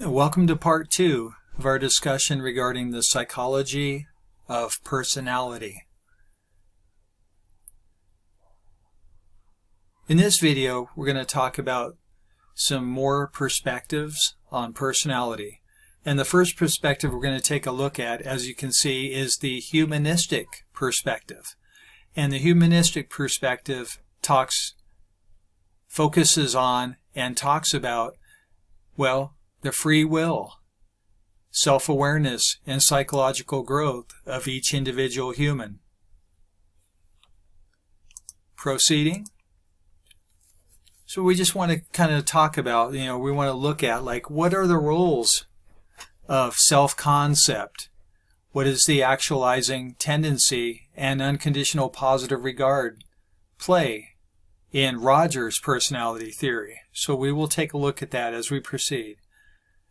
Welcome to part 2 of our discussion regarding the psychology of personality. In this video, we're going to talk about some more perspectives on personality. And the first perspective we're going to take a look at, as you can see, is the humanistic perspective. And the humanistic perspective focuses on and talks about, well, the free will, self-awareness, and psychological growth of each individual human. Proceeding. So we just want to kind of talk about, we want to look at, what are the roles of self-concept? What is the actualizing tendency and unconditional positive regard play in Rogers' personality theory? So we will take a look at that as we proceed.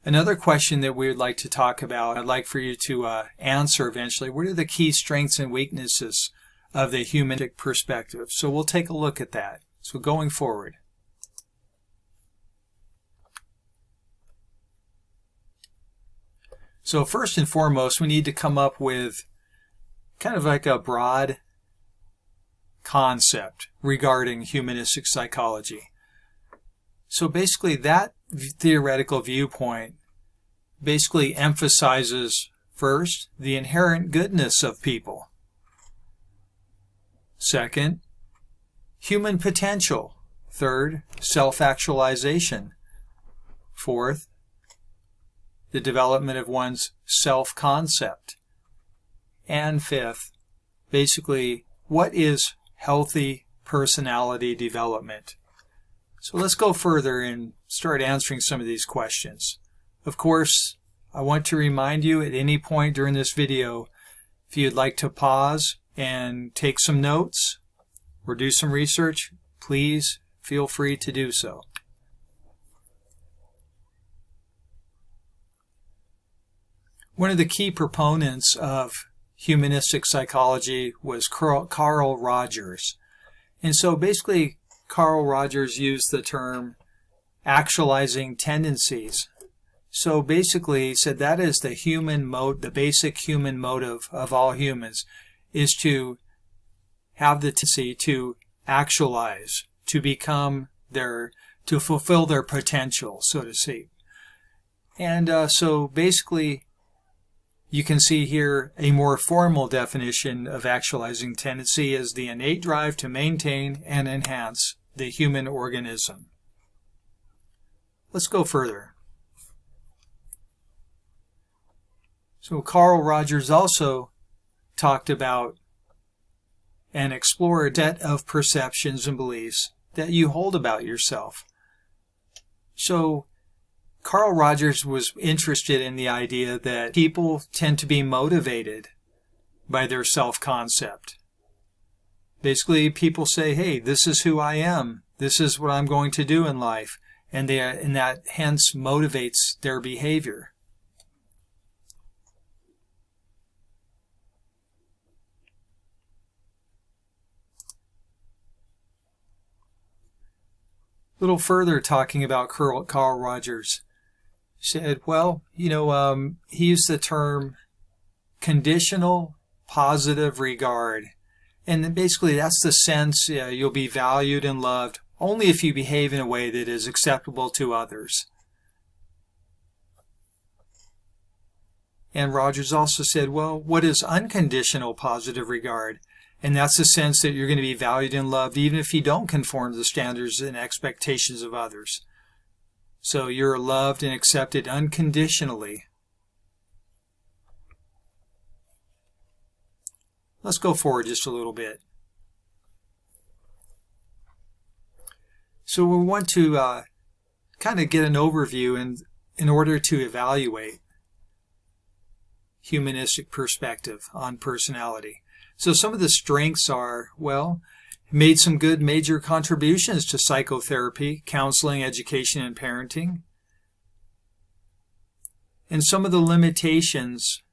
Another question that we would like to talk about, I'd like for you to answer eventually, what are the key strengths and weaknesses of the humanistic perspective? So we'll take a look at that. So going forward. So first and foremost, we need to come up with kind of like a broad concept regarding humanistic psychology. So basically that theoretical viewpoint basically emphasizes, first, the inherent goodness of people. Second, human potential. Third, self-actualization. Fourth, the development of one's self-concept. And fifth, basically, what is healthy personality development? So let's go further and start answering some of these questions. Of course, I want to remind you at any point during this video, if you'd like to pause and take some notes or do some research, please feel free to do so. One of the key proponents of humanistic psychology was Carl Rogers. And so basically, Carl Rogers used the term actualizing tendencies. So basically, he said that is the basic human motive of all humans, is to have the tendency to actualize, to fulfill their potential, so to speak. And so basically, you can see here a more formal definition of actualizing tendency is the innate drive to maintain and enhance the human organism. Let's go further. So Carl Rogers also talked about and explored a set of perceptions and beliefs that you hold about yourself. So Carl Rogers was interested in the idea that people tend to be motivated by their self-concept. Basically, people say, hey, this is who I am. This is what I'm going to do in life. And that hence motivates their behavior. A little further talking about Carl Rogers said, well, he used the term conditional positive regard. And basically that's the sense you'll be valued and loved only if you behave in a way that is acceptable to others. And Rogers also said, well, what is unconditional positive regard? And that's the sense that you're going to be valued and loved even if you don't conform to the standards and expectations of others. So you're loved and accepted unconditionally. Let's go forward just a little bit. So we want to kind of get an overview in order to evaluate humanistic perspective on personality. So some of the strengths are, well, made some good major contributions to psychotherapy, counseling, education, and parenting. And some of the limitations,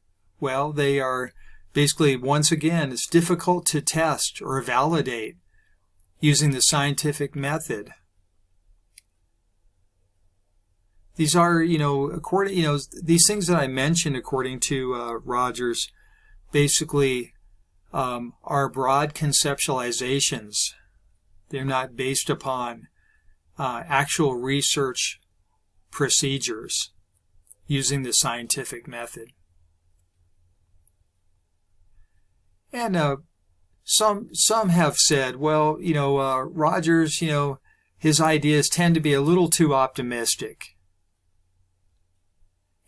well, they are basically, once again, it's difficult to test or validate using the scientific method. these are, according, these things that I mentioned, according to Rogers, basically are broad conceptualizations. They're not based upon actual research procedures using the scientific method. And some have said, well, Rogers, his ideas tend to be a little too optimistic.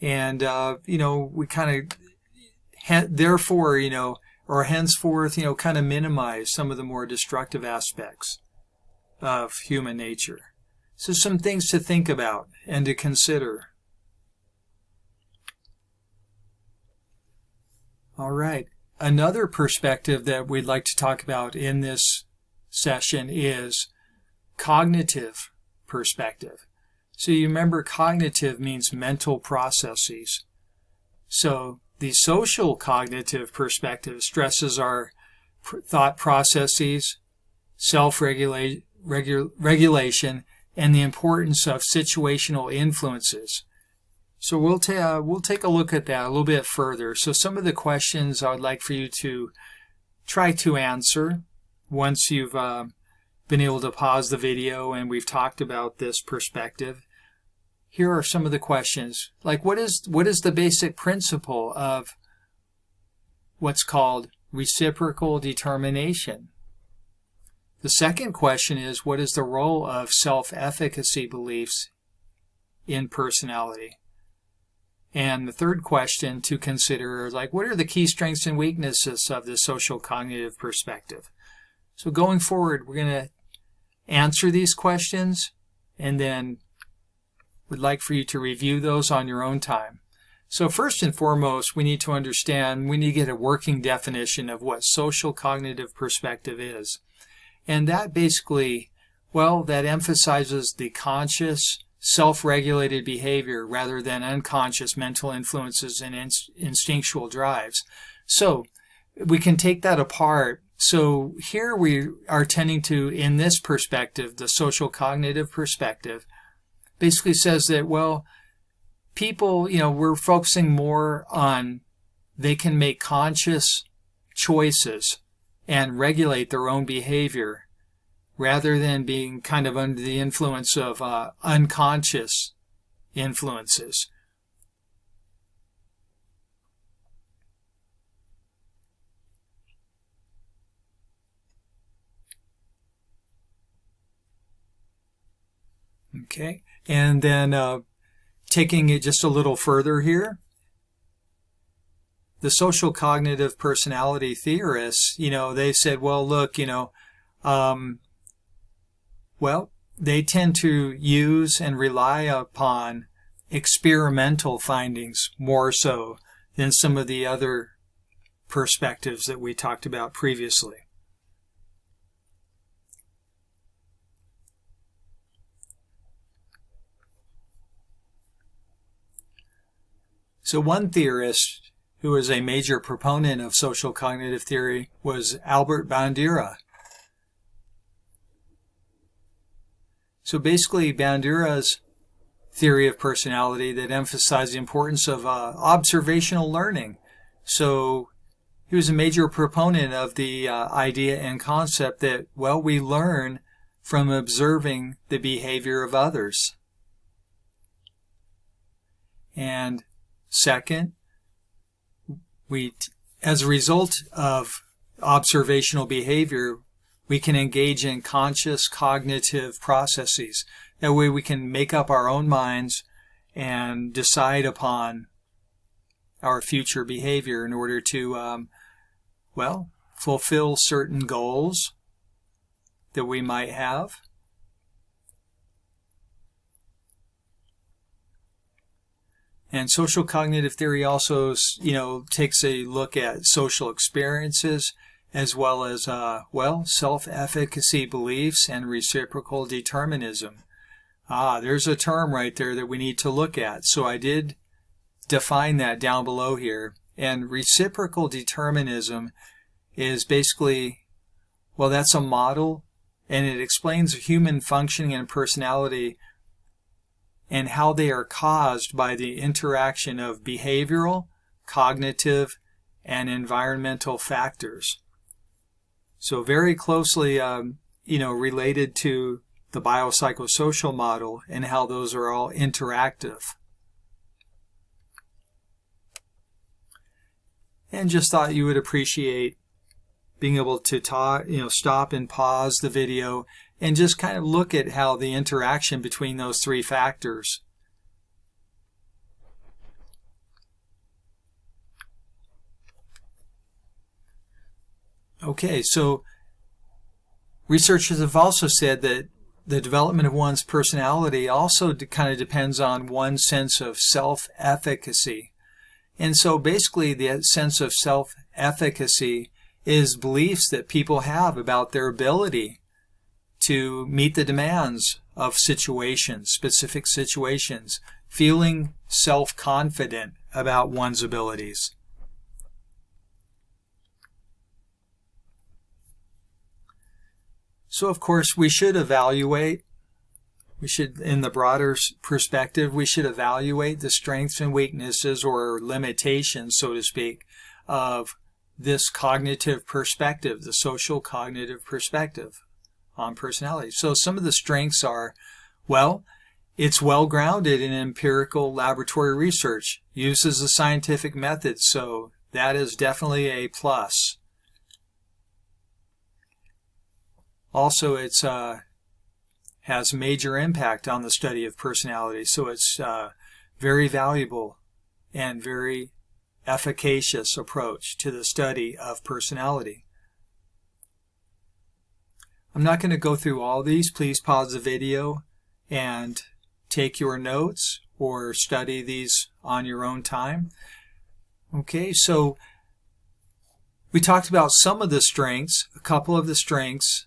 And, we kind of, therefore, or henceforth, kind of minimize some of the more destructive aspects of human nature. So some things to think about and to consider. All right. Another perspective that we'd like to talk about in this session is cognitive perspective. So you remember cognitive means mental processes. So the social cognitive perspective stresses our thought processes, self-regulation, and the importance of situational influences. So we'll take a look at that a little bit further. So some of the questions I would like for you to try to answer once you've been able to pause the video and we've talked about this perspective. Here are some of the questions. Like, what is the basic principle of what's called reciprocal determination? The second question is, what is the role of self-efficacy beliefs in personality? And the third question to consider is, like, what are the key strengths and weaknesses of the social cognitive perspective? So going forward, we're going to answer these questions, and then we'd like for you to review those on your own time. So first and foremost, we need to get a working definition of what social cognitive perspective is. And that basically, that emphasizes the conscious, self-regulated behavior rather than unconscious mental influences and instinctual drives. So we can take that apart. So here we are tending to, in this perspective, the social cognitive perspective, basically says that, people, we're focusing more on they can make conscious choices and regulate their own behavior rather than being kind of under the influence of unconscious influences. Okay, and then taking it just a little further here, the social cognitive personality theorists, they said, they tend to use and rely upon experimental findings more so than some of the other perspectives that we talked about previously. So one theorist who was a major proponent of social cognitive theory was Albert Bandura. So basically, Bandura's theory of personality that emphasized the importance of observational learning. So he was a major proponent of the idea and concept that, we learn from observing the behavior of others. And second, as a result of observational behavior, we can engage in conscious cognitive processes. That way we can make up our own minds and decide upon our future behavior in order to, fulfill certain goals that we might have. And social cognitive theory also, takes a look at social experiences as well as, self-efficacy beliefs and reciprocal determinism. There's a term right there that we need to look at. So I did define that down below here. And reciprocal determinism is basically, that's a model, and it explains human functioning and personality and how they are caused by the interaction of behavioral, cognitive, and environmental factors. So very closely, related to the biopsychosocial model and how those are all interactive. And just thought you would appreciate being able to stop and pause the video and just kind of look at how the interaction between those three factors. Okay, so researchers have also said that the development of one's personality also kind of depends on one's sense of self-efficacy. And so basically the sense of self-efficacy is beliefs that people have about their ability to meet the demands of situations, specific situations, feeling self-confident about one's abilities. So of course we should evaluate, in the broader perspective, we should evaluate the strengths and weaknesses or limitations, so to speak, of this cognitive perspective, the social cognitive perspective on personality. So some of the strengths are, well, it's well grounded in empirical laboratory research, uses the scientific method, so that is definitely a plus. Also, it's has major impact on the study of personality, so it's very valuable and very efficacious approach to the study of personality. I'm not going to go through all these. Please pause the video and take your notes or study these on your own time. Okay, so we talked about some of the strengths, a couple of the strengths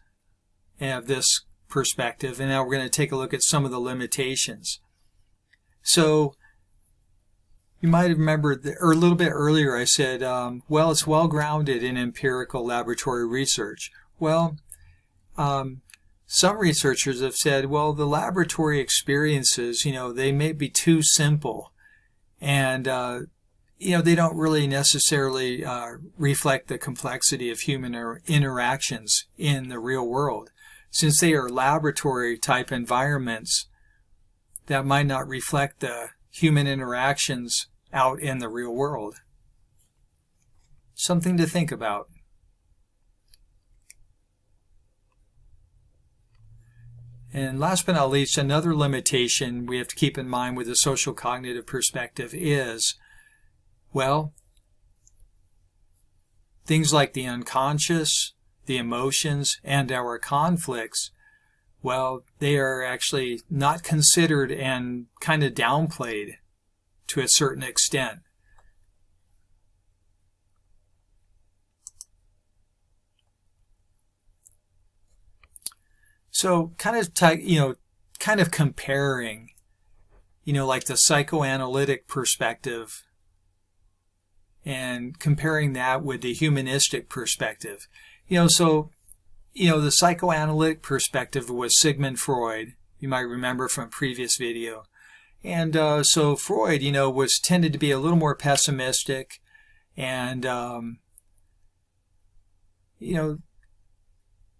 of this perspective, and now we're going to take a look at some of the limitations. So you might have remembered, or a little bit earlier I said, well, it's well grounded in empirical laboratory research. Well, some researchers have said, well, the laboratory experiences, they may be too simple, and they don't really necessarily reflect the complexity of human interactions in the real world. Since they are laboratory type environments, that might not reflect the human interactions out in the real world. Something to think about. And last but not least, another limitation we have to keep in mind with the social cognitive perspective is, well, things like the unconscious, the emotions, and our conflicts, well, they are actually not considered and kind of downplayed to a certain extent. So kind of comparing, like the psychoanalytic perspective and comparing that with the humanistic perspective. The psychoanalytic perspective was Sigmund Freud. You might remember from a previous video. And so Freud, was tended to be a little more pessimistic, and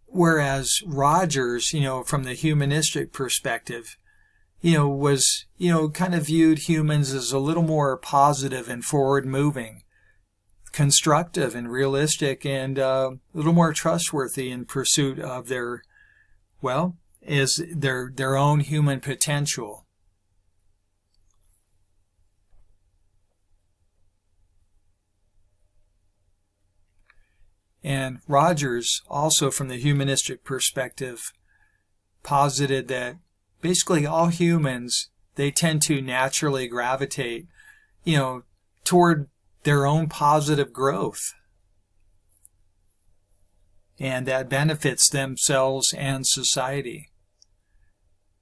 whereas Rogers, from the humanistic perspective, was, kind of viewed humans as a little more positive and forward-moving, constructive and realistic, and a little more trustworthy in pursuit of their own human potential. And Rogers, also from the humanistic perspective, posited that basically all humans, they tend to naturally gravitate, toward their own positive growth. And that benefits themselves and society.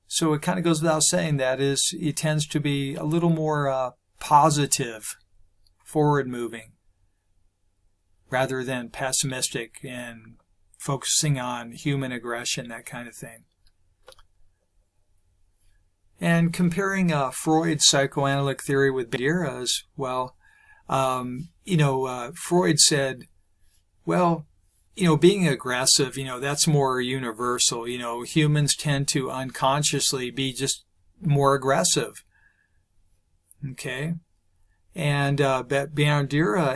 So it kind of goes without saying that it tends to be a little more positive, forward-moving, rather than pessimistic and focusing on human aggression, that kind of thing. And comparing Freud's psychoanalytic theory with Bandura's, well, Freud said, well, being aggressive, that's more universal. Humans tend to unconsciously be just more aggressive. Okay? And Bandura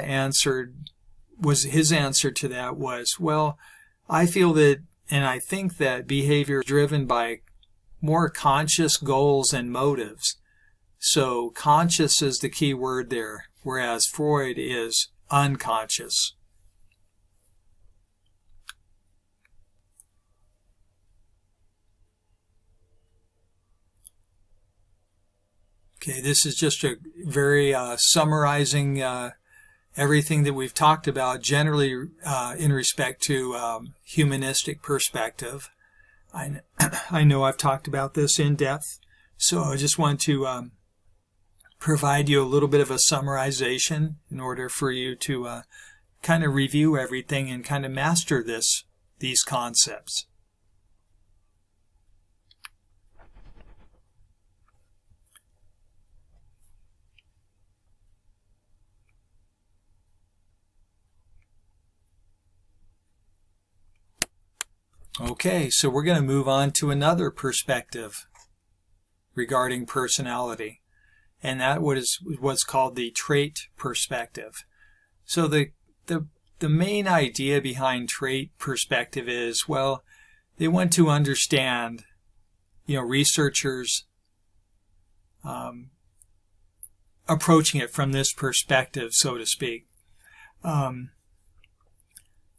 his answer to that was, well, I feel that, and I think that behavior is driven by more conscious goals and motives. So conscious is the key word there, whereas Freud is unconscious. Okay, this is just a very summarizing everything that we've talked about generally in respect to humanistic perspective. I know I've talked about this in depth, so I just want to provide you a little bit of a summarization in order for you to kind of review everything and kind of master these concepts. Okay, so we're going to move on to another perspective regarding personality, and that was what's called the trait perspective. So the main idea behind trait perspective is, well, they want to understand, researchers approaching it from this perspective, so to speak.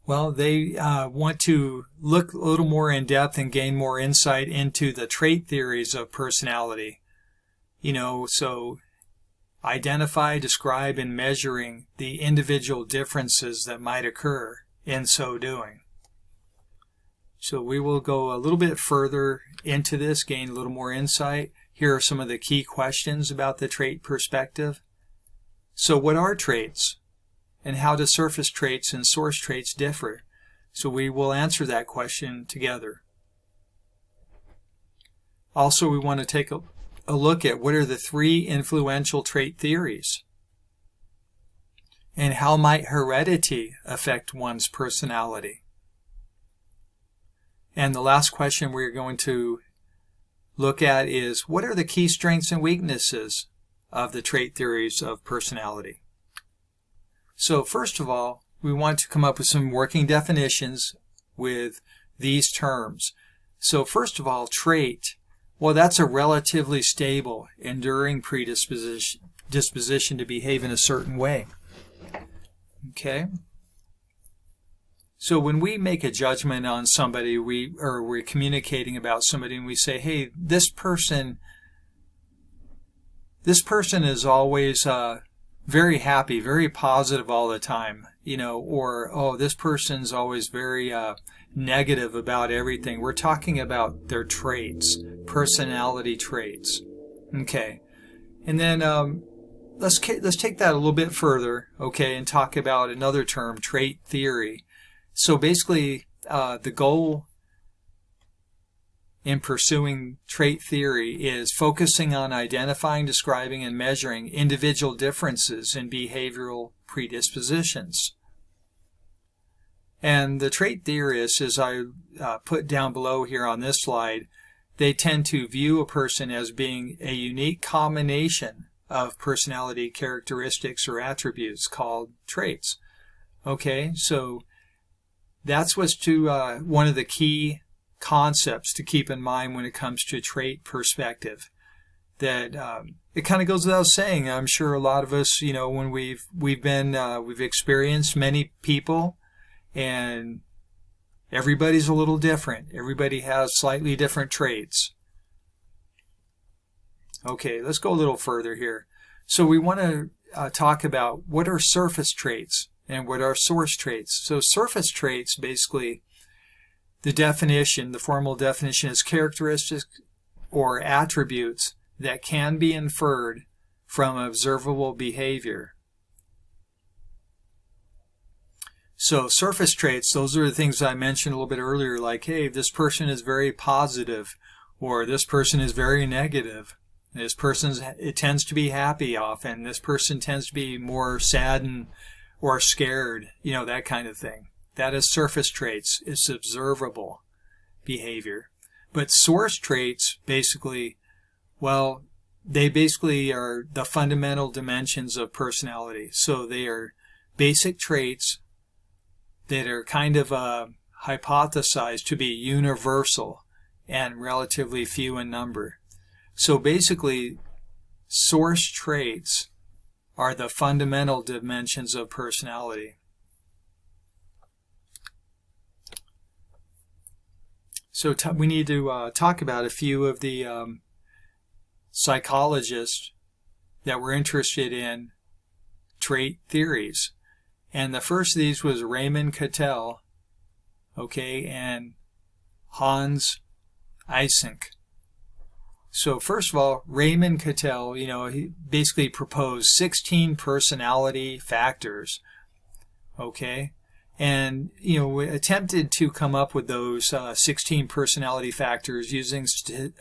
Well, they want to look a little more in depth and gain more insight into the trait theories of personality. So identify, describe, and measuring the individual differences that might occur in so doing. So we will go a little bit further into this, gain a little more insight. Here are some of the key questions about the trait perspective. So what are traits? And how do surface traits and source traits differ? So we will answer that question together. Also, we want to take a look at what are the 3 influential trait theories, and how might heredity affect one's personality. And the last question we're going to look at is, what are the key strengths and weaknesses of the trait theories of personality? So first of all, we want to come up with some working definitions with these terms. So first of all, trait, well, that's a relatively stable, enduring disposition to behave in a certain way. Okay? So when we make a judgment on somebody, we're communicating about somebody, and we say, hey, this person is always very happy, very positive all the time, or, oh, this person's always very negative about everything. We're talking about their traits, personality traits. Okay. And then let's take that a little bit further, okay, and talk about another term, trait theory. So basically, the goal in pursuing trait theory is focusing on identifying, describing, and measuring individual differences in behavioral predispositions. And the trait theorists, as I put down below here on this slide, they tend to view a person as being a unique combination of personality characteristics or attributes called traits. Okay, so that's what's one of the key concepts to keep in mind when it comes to trait perspective. That it kind of goes without saying. I'm sure a lot of us, when we've experienced many people, and everybody's a little different. Everybody has slightly different traits. Okay, let's go a little further here. So we want to talk about what are surface traits and what are source traits. So surface traits, basically, the formal definition is characteristics or attributes that can be inferred from observable behavior. So surface traits, those are the things I mentioned a little bit earlier, like, hey, this person is very positive, or this person is very negative. This person it tends to be happy often. This person tends to be more sad or scared, that kind of thing. That is surface traits. It's observable behavior. But source traits basically, well, they basically are the fundamental dimensions of personality. So they are basic traits that are kind of hypothesized to be universal and relatively few in number. So basically, source traits are the fundamental dimensions of personality. So we need to talk about a few of the psychologists that were interested in trait theories. And the first of these was Raymond Cattell, and Hans Eysenck. So first of all, Raymond Cattell, he basically proposed 16 personality factors, and, attempted to come up with those 16 personality factors using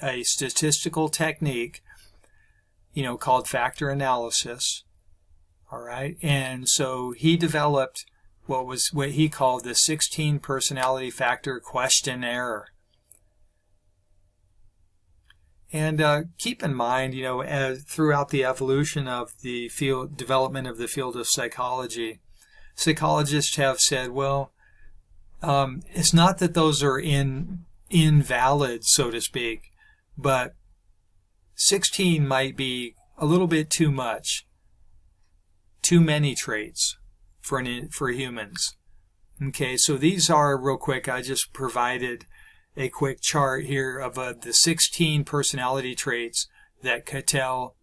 a statistical technique, called factor analysis. All right. And so he developed what he called the 16 personality factor questionnaire. And keep in mind, throughout the evolution of the development of the field of psychology, psychologists have said, well, it's not that those are invalid, so to speak, but 16 might be a little bit too much, too many traits for humans. Okay, so these are, real quick, I just provided a quick chart here of the 16 personality traits that Cattell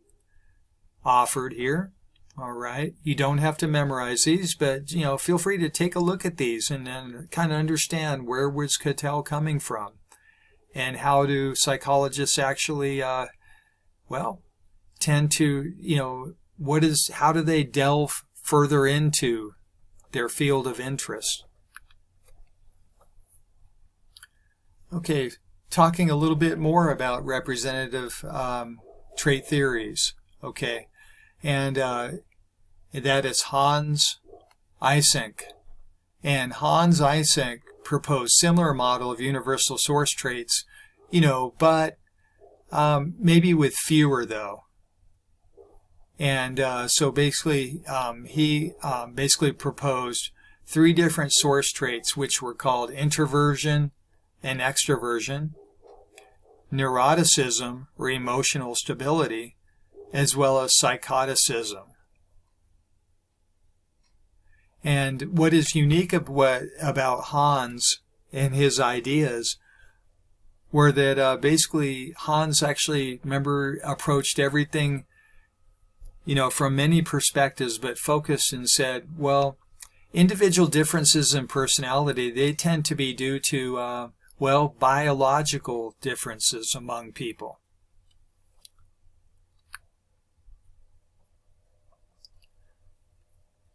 offered here. All right. You don't have to memorize these, but, feel free to take a look at these and then kind of understand where was Cattell coming from and how do psychologists actually, tend to, how do they delve further into their field of interest? Okay, talking a little bit more about representative trait theories, and that is Hans Eysenck. And Hans Eysenck proposed similar model of universal source traits, but maybe with fewer though. And so basically, he basically proposed 3 different source traits, which were called introversion and extroversion, neuroticism or emotional stability, as well as psychoticism. And what is unique about Hans and his ideas were that basically Hans actually, approached everything, from many perspectives, but focused and said, well, individual differences in personality, they tend to be due to, biological differences among people.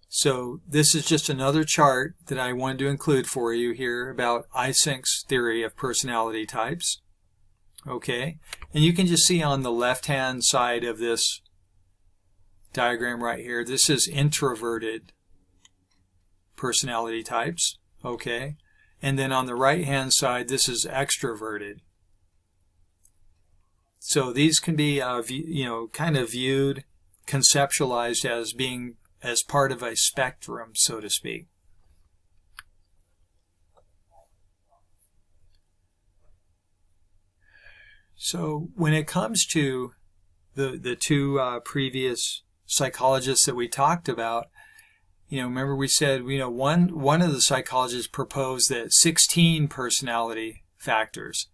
So this is just another chart that I wanted to include for you here about Eysenck's theory of personality types. And you can just see on the left-hand side of this diagram right here, this is introverted personality types. And then on the right-hand side, this is extroverted. So these can be, kind of viewed, conceptualized as being as part of a spectrum, so to speak. So when it comes to the 2 previous psychologists that we talked about, remember we said, one of the psychologists proposed that 16 personality factors,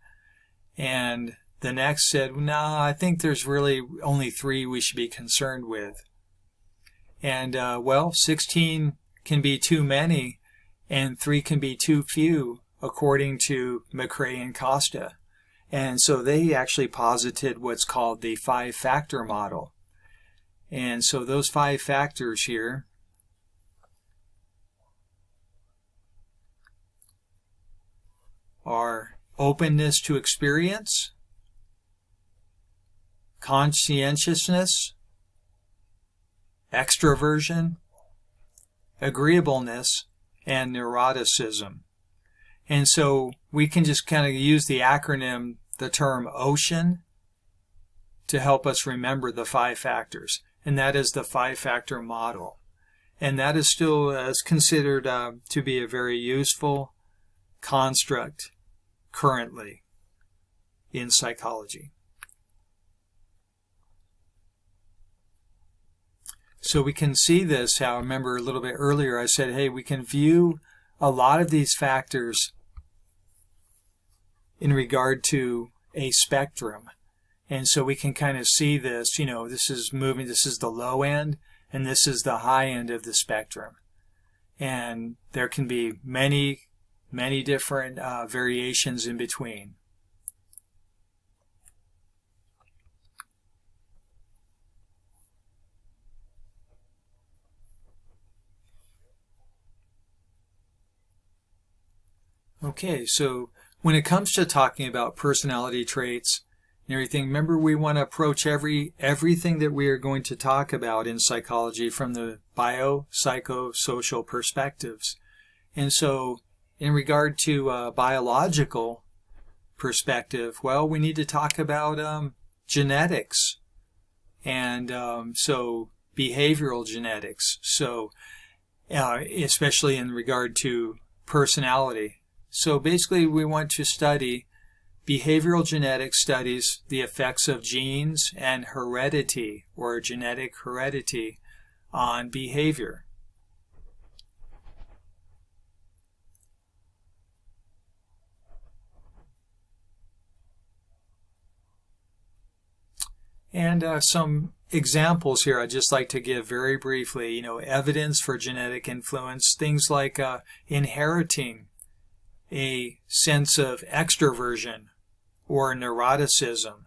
and the next said, no, I think there's really only 3 we should be concerned with. And, 16 can be too many, and 3 can be too few, according to McRae and Costa. And so they actually posited what's called the 5-factor model. And so those 5 factors here are openness to experience, conscientiousness, extroversion, agreeableness, and neuroticism. And so we can just kind of use the acronym, the term OCEAN, to help us remember the 5 factors. And that is the 5-factor model. And that is still considered to be a very useful construct currently in psychology. So we can see this, how I remember a little bit earlier I said, hey, we can view a lot of these factors in regard to a spectrum. And so we can kind of see this, you know, this is moving, this is the low end, and this is the high end of the spectrum. And there can be many, many different variations in between. Okay, so when it comes to talking about personality traits and everything, remember we want to approach everything that we are going to talk about in psychology from the bio-psychosocial perspectives. And so in regard to biological perspective, well, we need to talk about genetics and so behavioral genetics, so especially in regard to personality. So basically we want to study behavioral genetics studies the effects of genes and heredity or genetic heredity on behavior. And some examples here I'd just like to give very briefly, you know, evidence for genetic influence, things like inheriting a sense of extroversion or neuroticism,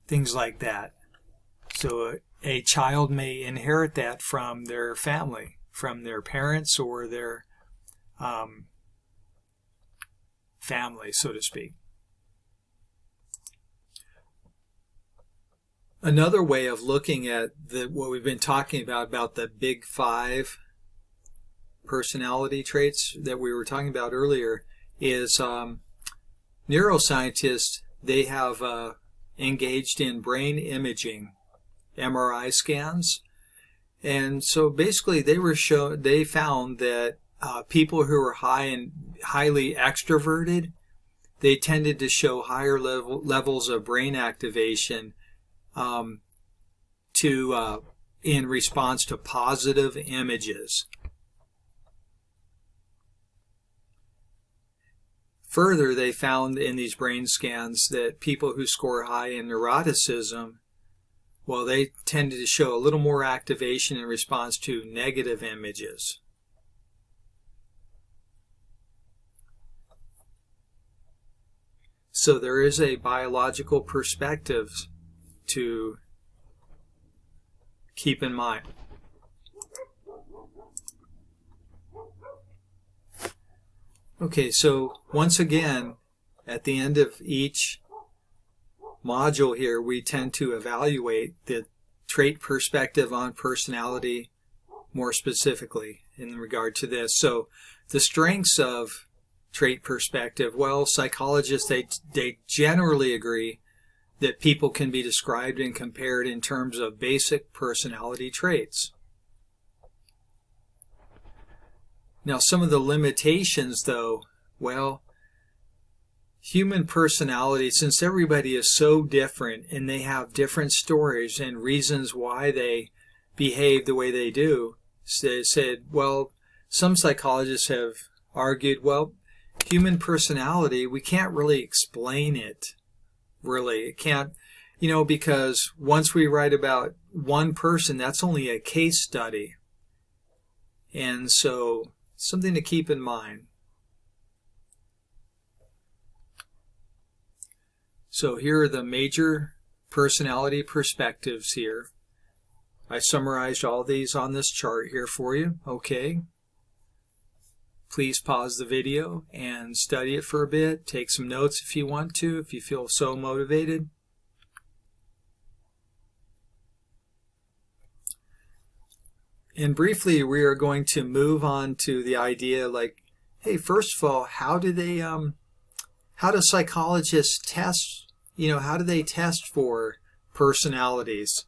things like that. So a child may inherit that from their family, from their parents or their family, so to speak. Another way of looking at what we've been talking about the big 5 personality traits that we were talking about earlier, is neuroscientists, they have engaged in brain imaging, MRI scans. And so basically they found that people who were highly extroverted, they tended to show higher levels of brain activation in response to positive images. Further, they found in these brain scans that people who score high in neuroticism, well, they tended to show a little more activation in response to negative images. So there is a biological perspective to keep in mind. Okay, so once again, at the end of each module here, we tend to evaluate the trait perspective on personality more specifically in regard to this. So the strengths of trait perspective, well, psychologists, they generally agree that people can be described and compared in terms of basic personality traits. Now, some of the limitations, though, well, human personality, since everybody is so different and they have different stories and reasons why they behave the way they do, they said, well, some psychologists have argued, well, human personality, we can't really explain it, really. It can't, because once we write about one person, that's only a case study. And so, something to keep in mind. So here are the major personality perspectives here. I summarized all these on this chart here for you. Okay. Please pause the video and study it for a bit. Take some notes if you want to, if you feel so motivated. And briefly, we are going to move on to the idea like, hey, first of all, how do psychologists test, how do they test for personalities?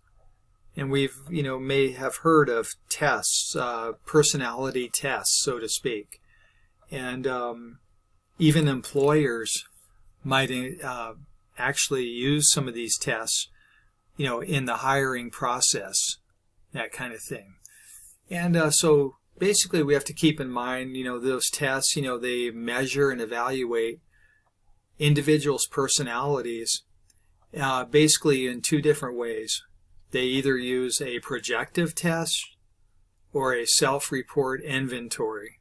And we've, may have heard of tests, personality tests, so to speak. And even employers might actually use some of these tests, in the hiring process, that kind of thing. And so basically we have to keep in mind, those tests, they measure and evaluate individuals' personalities basically in two different ways. They either use a projective test or a self-report inventory.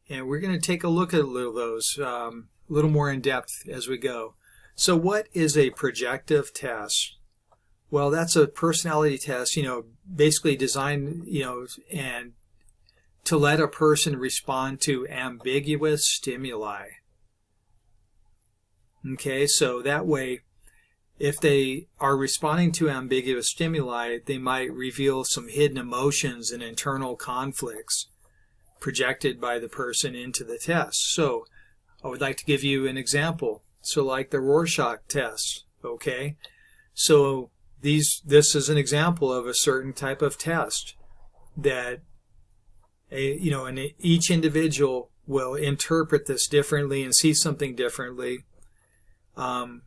And we're going to take a look at a little of those, a little more in depth as we go. So what is a projective test? Well, that's a personality test, basically designed, and to let a person respond to ambiguous stimuli. Okay, so that way, if they are responding to ambiguous stimuli, they might reveal some hidden emotions and internal conflicts projected by the person into the test. So I would like to give you an example. So like the Rorschach test, okay? So this is an example of a certain type of test that and each individual will interpret this differently and see something differently. According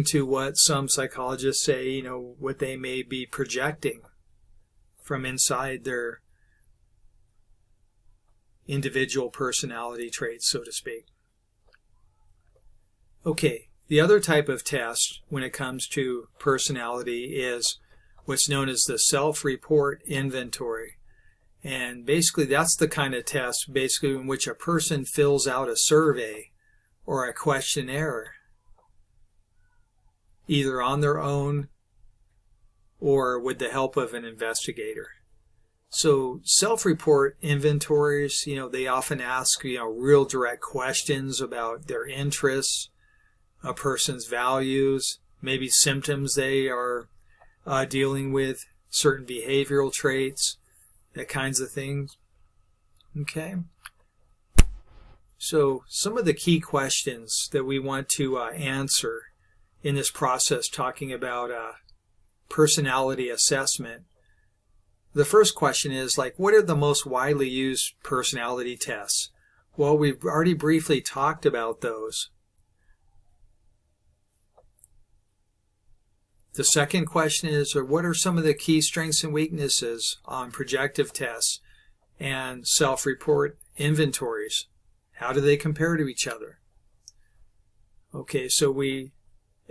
to what some psychologists say, what they may be projecting from inside their individual personality traits, so to speak. Okay, the other type of test when it comes to personality is what's known as the self-report inventory. And basically that's the kind of test basically in which a person fills out a survey or a questionnaire, either on their own or with the help of an investigator. So self-report inventories, they often ask, real direct questions about their interests, a person's values, maybe symptoms they are dealing with, certain behavioral traits, that kinds of things. Okay. So some of the key questions that we want to answer in this process, talking about personality assessment. The first question is what are the most widely used personality tests? Well, we've already briefly talked about those. The second question is, what are some of the key strengths and weaknesses on projective tests and self-report inventories? How do they compare to each other? Okay, so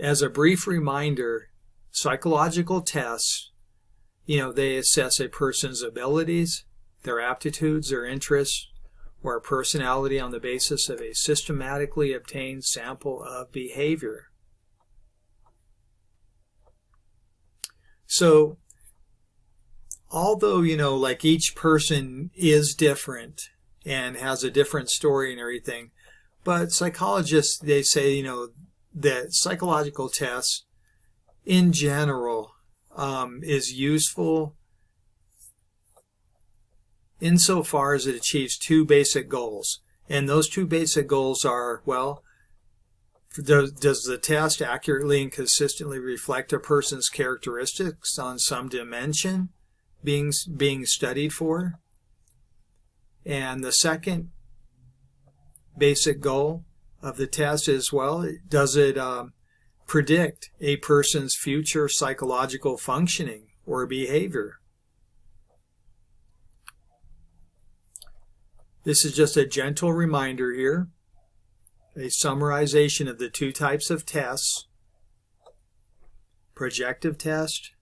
as a brief reminder, psychological tests, they assess a person's abilities, their aptitudes, their interests, or personality on the basis of a systematically obtained sample of behavior. So, although, each person is different and has a different story and everything, but psychologists, they say, that psychological tests in general is useful insofar as it achieves two basic goals. And those two basic goals are, well, does the test accurately and consistently reflect a person's characteristics on some dimension being studied for? And the second basic goal of the test is, well, does it predict a person's future psychological functioning or behavior? This is just a gentle reminder here, a summarization of the two types of tests: projective test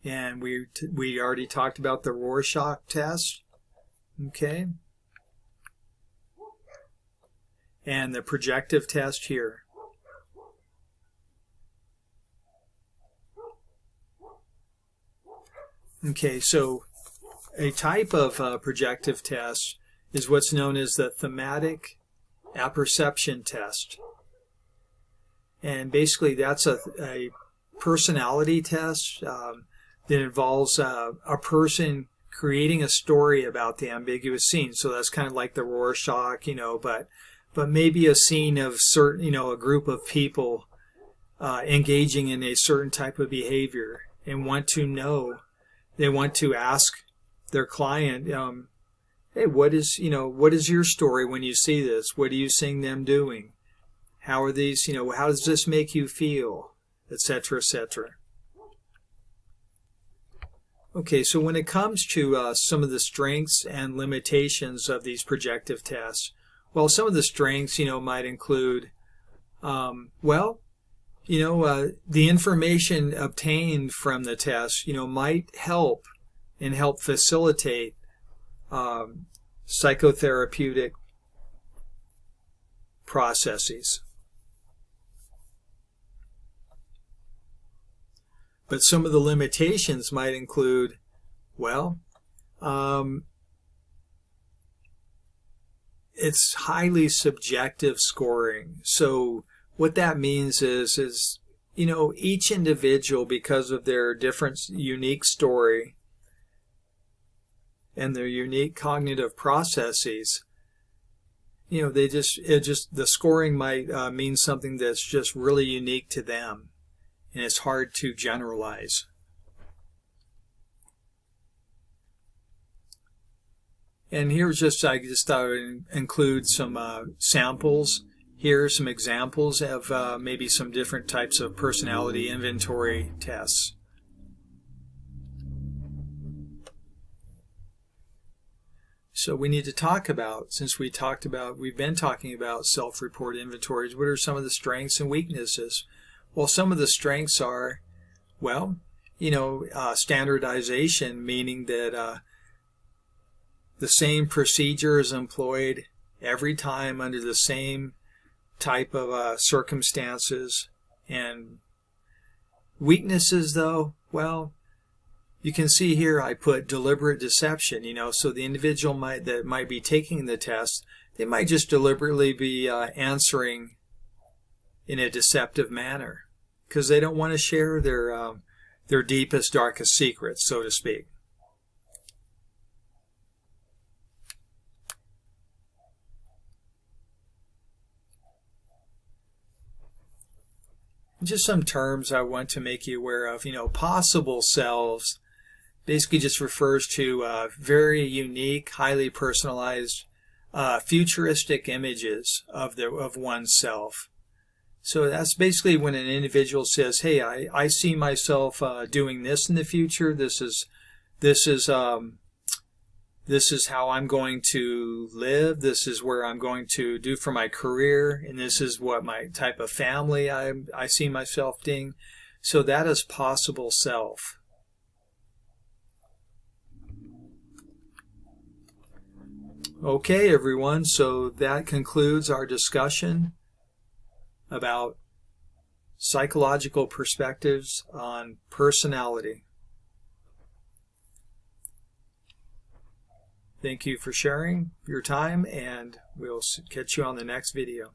and we already talked about the Rorschach test, okay, and the projective test here. Okay, so a type of projective test is what's known as the thematic apperception test. And basically that's a personality test that involves a person creating a story about the ambiguous scene. So that's kind of like the Rorschach, but maybe a scene of certain, a group of people engaging in a certain type of behavior and they want to ask their client, hey, what is your story when you see this? What are you seeing them doing? How are these, how does this make you feel? Etc., etc. Okay, so when it comes to some of the strengths and limitations of these projective tests, well, some of the strengths, might include, the information obtained from the test, might help facilitate psychotherapeutic processes. But some of the limitations might include, it's highly subjective scoring. So what that means is each individual, because of their different unique story and their unique cognitive processes, the scoring might mean something that's just really unique to them. And it's hard to generalize. And here's I just thought I would include some samples. Here are some examples of maybe some different types of personality inventory tests. So we need to talk about, since we've been talking about self-report inventories, what are some of the strengths and weaknesses? Well, some of the strengths are, standardization, meaning that the same procedure is employed every time under the same type of circumstances. And weaknesses, though, you can see here I put deliberate deception, so the individual that might be taking the test, they might just deliberately be answering in a deceptive manner because they don't want to share their deepest, darkest secrets, so to speak. Just some terms I want to make you aware of. Possible selves basically just refers to very unique, highly personalized, futuristic images of oneself. So that's basically when an individual says, hey, I see myself doing this in the future. This is how I'm going to live. This is where I'm going to do for my career. And this is what my type of family I see myself being. So that is possible self. Okay, everyone. So that concludes our discussion about psychological perspectives on personality. Thank you for sharing your time, and we'll catch you on the next video.